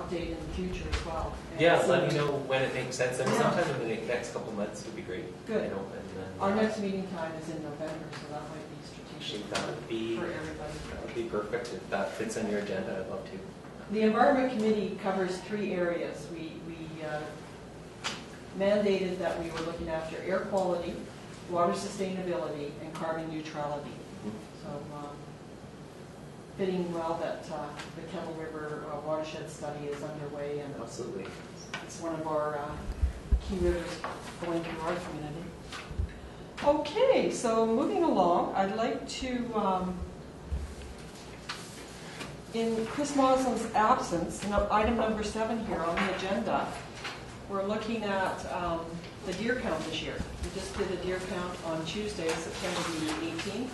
update in the future as well. And Yeah, see- let me know when it makes sense. And Yeah. sometime in the next couple months would be great. Good. You know, and then, Our next meeting time is in November, so that might be strategic that would be for everybody. perfect if that fits on your agenda. I'd love to. The Environment Committee covers 3 areas. We mandated that we were looking after air quality, water sustainability, and carbon neutrality. So fitting well that the Kettle River watershed study is underway, and Absolutely. it's one of our key rivers going through our community. Okay, so moving along, I'd like to, in Chris Moslin's absence, item number 7 here on the agenda, we're looking at the deer count this year. We just did a deer count on Tuesday, September the 18th.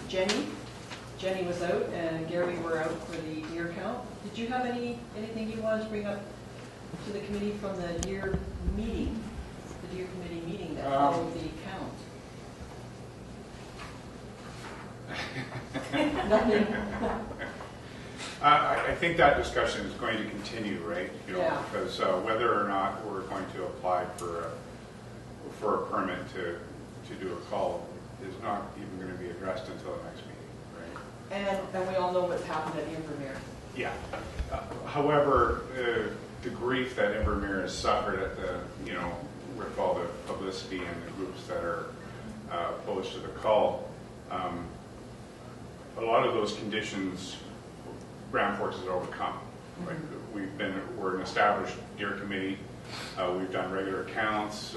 Jenny was out, and Gary were out for the deer count. Did you have anything you wanted to bring up to the committee from the deer meeting, the deer committee meeting that followed the count? Nothing. I think that discussion is going to continue, right? You know, Yeah. because whether or not we're going to apply for a permit to do a call is not even going to be addressed until the next meeting, right? And we all know what's happened at Invermere. Yeah. However, the grief that Invermere has suffered at the, you know, with all the publicity and the groups that are opposed to the call, a lot of those conditions Ground Force has overcome. Right? We're an established deer committee. We've done regular counts.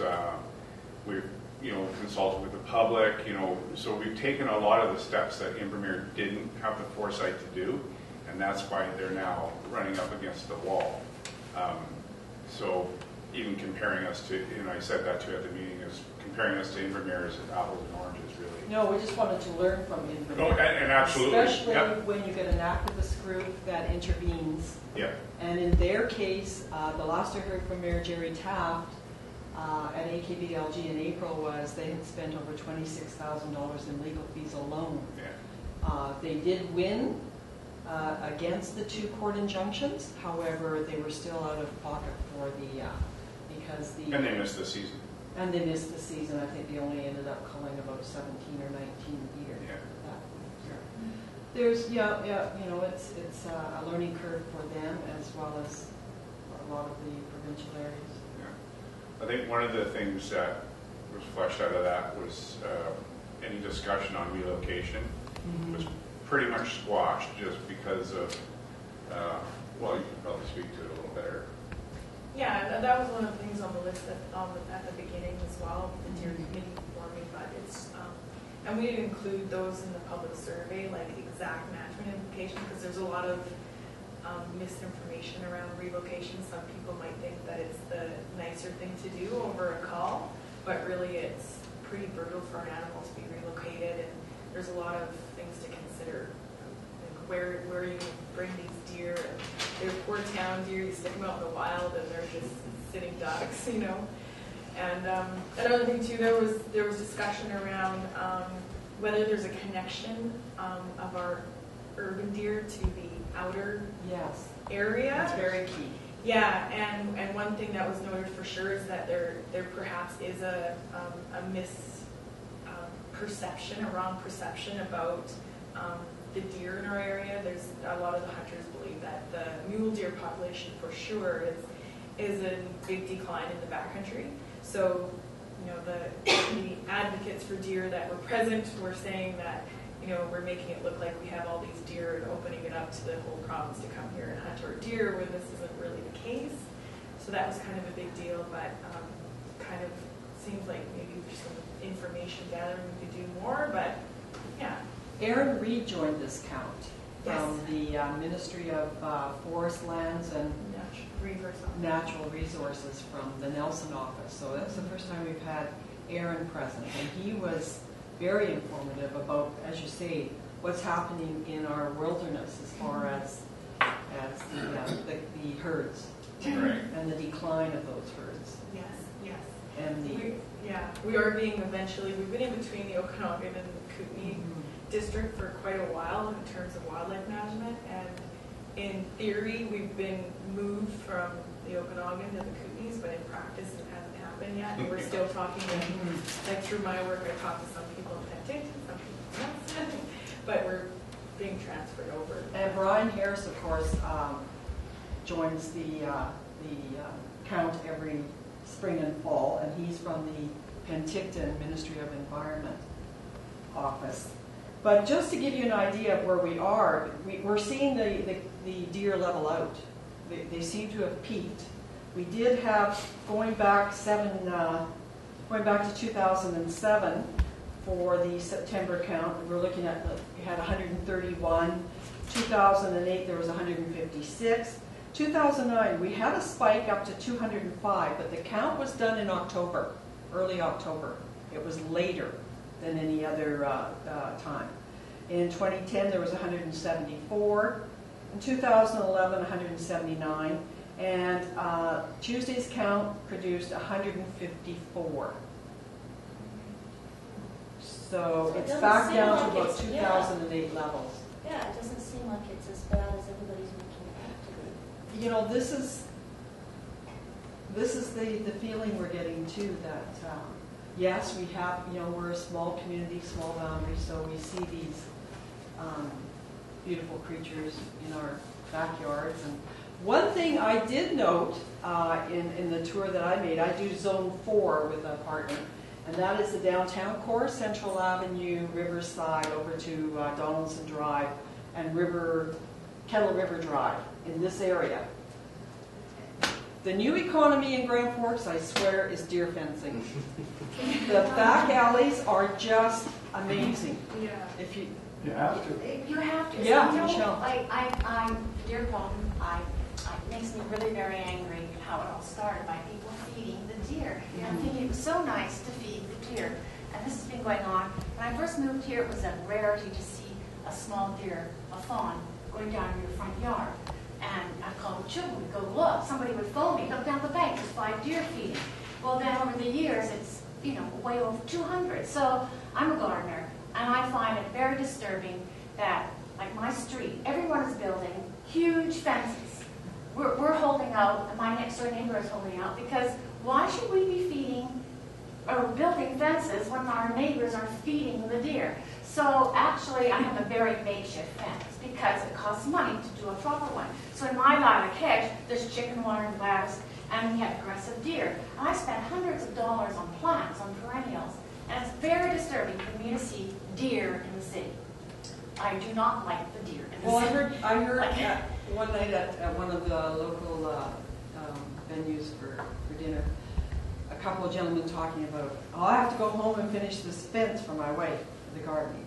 We've consulted with the public. So we've taken a lot of the steps that Invermere didn't have the foresight to do, and that's why they're now running up against the wall. So even comparing us to, I said that too at the meeting, is comparing us to Invermere is apples and oranges, really. No, we just wanted to learn from Invermere. Oh, and absolutely. Especially Yep. when you get an activist group that intervenes. Yeah. And in their case, the last I heard from Mayor Jerry Taft at AKBLG in April was they had spent over $26,000 in legal fees alone. Yeah. They did win against the 2 court injunctions. However, they were still out of pocket for because the... And they missed the season. And they missed the season. I think they only ended up culling about 17 or 19 deer. Yeah. That year. There's, it's a learning curve for them as well as a lot of the provincial areas. Yeah. I think one of the things that was fleshed out of that was any discussion on relocation was pretty much squashed just because of, well, you can probably speak to it a little better. Yeah, and that was one of the things on the list at the beginning as well, the deer committee forming, but it's, and we didn't include those in the public survey, like exact management implications, because there's a lot of misinformation around relocation. Some people might think that it's the nicer thing to do over a call, but really it's pretty brutal for an animal to be relocated, and there's a lot of things to consider. Where you bring these deer, and they're poor town deer, you stick them out in the wild and they're just sitting ducks, And another thing too, there was discussion around whether there's a connection of our urban deer to the outer area. That's very key. Yeah, and one thing that was noted for sure is that there perhaps is a misperception, a wrong perception about the deer in our area. There's a lot of the hunters believe that the mule deer population for sure is in big decline in the backcountry. So, the advocates for deer that were present were saying that, we're making it look like we have all these deer and opening it up to the whole province to come here and hunt our deer when this isn't really the case. So that was kind of a big deal, but kind of seems like maybe there's some information gathering we could do more, but yeah. Aaron Reed joined this count from the Ministry of Forest Lands and Natural Resources from the Nelson office. So that's the first time we've had Aaron present, and he was very informative about, as you say, what's happening in our wilderness as far as the herds and the decline of those herds. Yes. And we are being we've been in between the Okanagan and the Kootenai district for quite a while in terms of wildlife management, and in theory, we've been moved from the Okanagan to the Kootenays, but in practice, it hasn't happened yet. And we're still talking, like through my work, I talked to some people in Penticton, some people in Nelson, but we're being transferred over. And Brian Harris, of course, joins the count every spring and fall, and he's from the Penticton Ministry of Environment office. But just to give you an idea of where we are, we're seeing the deer level out. They seem to have peaked. We did have, going back to 2007 for the September count, we were looking at, we had 131. 2008 there was 156. 2009 we had a spike up to 205, but the count was done in October, early October. It was later than any other time. In 2010 there was 174. In 2011 179. And Tuesday's count produced 154. So it's back down to about 2008 levels. Yeah, it doesn't seem like it's as bad as everybody's making it out to be. You know, this is the feeling we're getting too, that yes, we have, you know, we're a small community, small boundary, so we see these beautiful creatures in our backyards. And one thing I did note in the tour that I made, I do Zone 4 with a partner, and that is the downtown core, Central Avenue, Riverside, over to Donaldson Drive, and Kettle River Drive in this area. The new economy in Grand Forks, I swear, is deer fencing. The back alleys are just amazing. Yeah. If you have to. You have to. Yeah, You know, Michelle. I'm deer problem. It makes me really very angry how it all started by people feeding the deer. And I'm thinking it was so nice to feed the deer. And this has been going on. When I first moved here, it was a rarity to see a small deer, a fawn, going down in your front yard. And I'd call the children, we'd go look. Somebody would phone me, look down the bank, there's 5 deer feeding. Well, then over the years, it's, you know, way over 200. So I'm a gardener, and I find it very disturbing that, like my street, everyone is building huge fences. We're holding out, and my next door neighbor is holding out, because why should we be feeding or building fences when our neighbors are feeding the deer? So actually, I have a very makeshift fence because it costs money to do a proper one. So in my line of hedge, there's chicken wire and lettuce, and we have aggressive deer. And I spend hundreds of dollars on plants, on perennials, and it's very disturbing for me to see deer in the city. I do not like the deer in the Well, city. I heard one night at one of the local venues for dinner, a couple of gentlemen talking about, oh, I have to go home and finish this fence for my wife, the garden.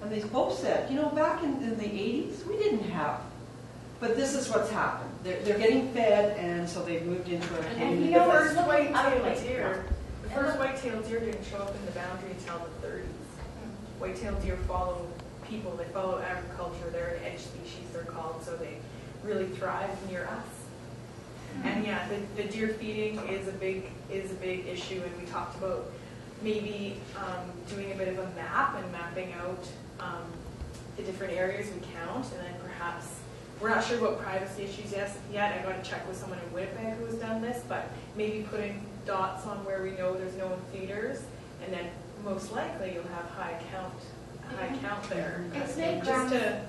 And they both said, you know, back in the 80s, we didn't have. But this is what's happened. They're getting fed, and so they've moved into a community. you know, The we're first looking white-tailed ugly. deer, the first white-tailed deer didn't show up in the boundary until the 30s. White-tailed deer follow people, they follow agriculture, they're an edge species, they're called, so they really thrive near us. And yeah, the deer feeding is a big issue, and we talked about maybe doing a bit of a map and mapping out the different areas we count, and then perhaps, we're not sure about privacy issues yet. I got to check with someone in Winnipeg who has done this, but maybe putting dots on where we know there's no feeders, and then most likely you'll have high count there. It's made just to,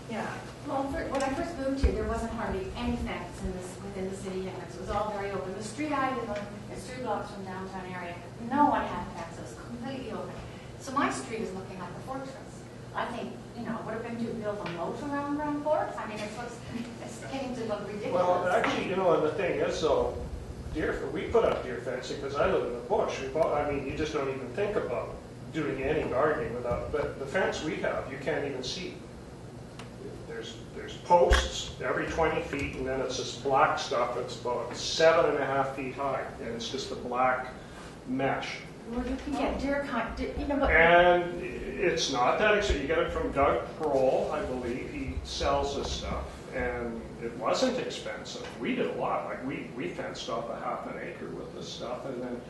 yeah. Well, when I first moved here, there wasn't hardly any fence within the city limits. It was all very open. The street I live on is 3 blocks from downtown area. No one had fence. It was completely open. So my street is looking like a fortress. I think, you know, what are we going to do, build a moat around Grand Forks? I mean, it's getting to look ridiculous. Well, actually, you know, and the thing is, though, we put up deer fencing because I live in the bush. You just don't even think about doing any gardening without, but the fence we have, you can't even see. There's posts every 20 feet, and then it's this black stuff that's about 7.5 feet high, and it's just a black mesh. Well, you can get deer, you know what? And it's not that expensive. You get it from Doug Pearl, I believe. He sells this stuff, and it wasn't expensive. We did a lot. Like we fenced off a half an acre with this stuff, and then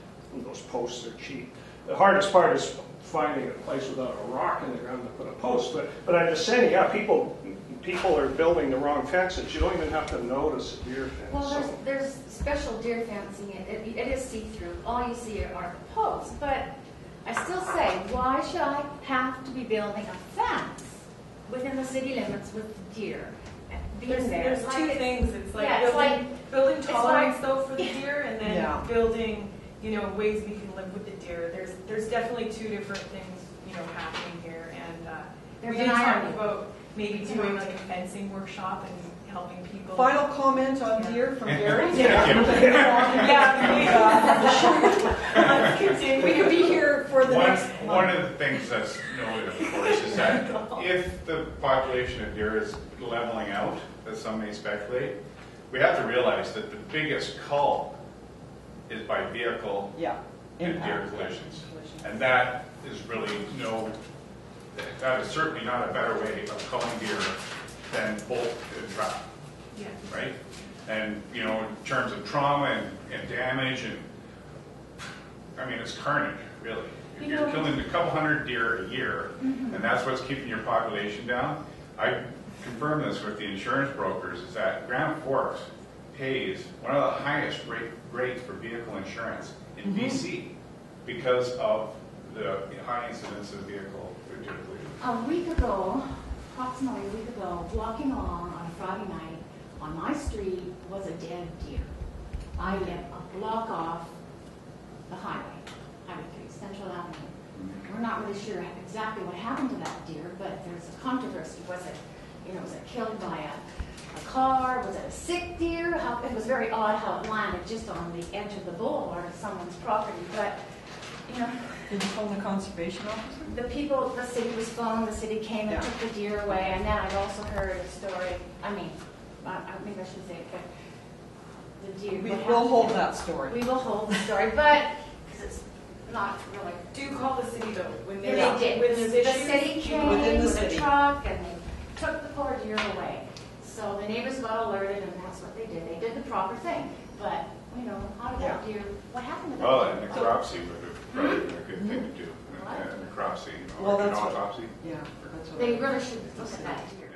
those posts are cheap. The hardest part is finding a place without a rock in the ground to put a post. But I'm just saying, yeah, people people are building the wrong fences. You don't even have to notice a deer fence. Well, So- there's special deer fencing, it is see-through, all you see are the posts, but I still say, why should I have to be building a fence within the city limits with deer being there? There's two things, it's like Yeah, it's building it's tolerance like- though for the deer, and then Yeah. building, ways we can live with the deer. There's definitely two different things, happening here, and we There's did an talk irony. about maybe There's doing an like a fencing workshop and helping people. Final comment on deer from Gary? Let's continue. We could be here for the next One month. of the things that's noted, of course, is that if the population of deer is leveling out, as some may speculate, we have to realize that the biggest cull is by vehicle Yeah. and deer Impact. collisions. And that is really that is certainly not a better way of culling deer than bolt and trap, Yeah. right? And, in terms of trauma and damage it's carnage, really. If you're killing a couple hundred deer a year, and that's what's keeping your population down, I confirm this with the insurance brokers, is that Grand Forks pays one of the highest rates for vehicle insurance in BC because of the high incidence of vehicle deer collisions. A week ago, approximately a week ago, walking along on a Friday night on my street was a dead deer. I live a block off the highway, Highway 3, Central Avenue. We're not really sure exactly what happened to that deer, but there's a controversy. Was it killed by a car? Was it a sick deer? It was very odd how it landed just on the edge of the boulevard of someone's property. But, Did you phone the conservation officer? the city was phoned, the city came and Yeah. took the deer away, and then I've also heard a story, maybe I shouldn't say it, but the deer. We what will happened- hold that story. We will hold the story, but, because it's not really. Do call the city though when They there's did. when there's The issues. city came Within the with a city. truck and they took the poor deer away. So the neighbors got alerted and that's what they did. They did the proper thing. But, how did that deer, what happened to that? Well, deer? and necropsy would have probably been a good thing to do. What? Necropsy, Well, an that's what- autopsy. Yeah, that's what They I- really should look at that deer.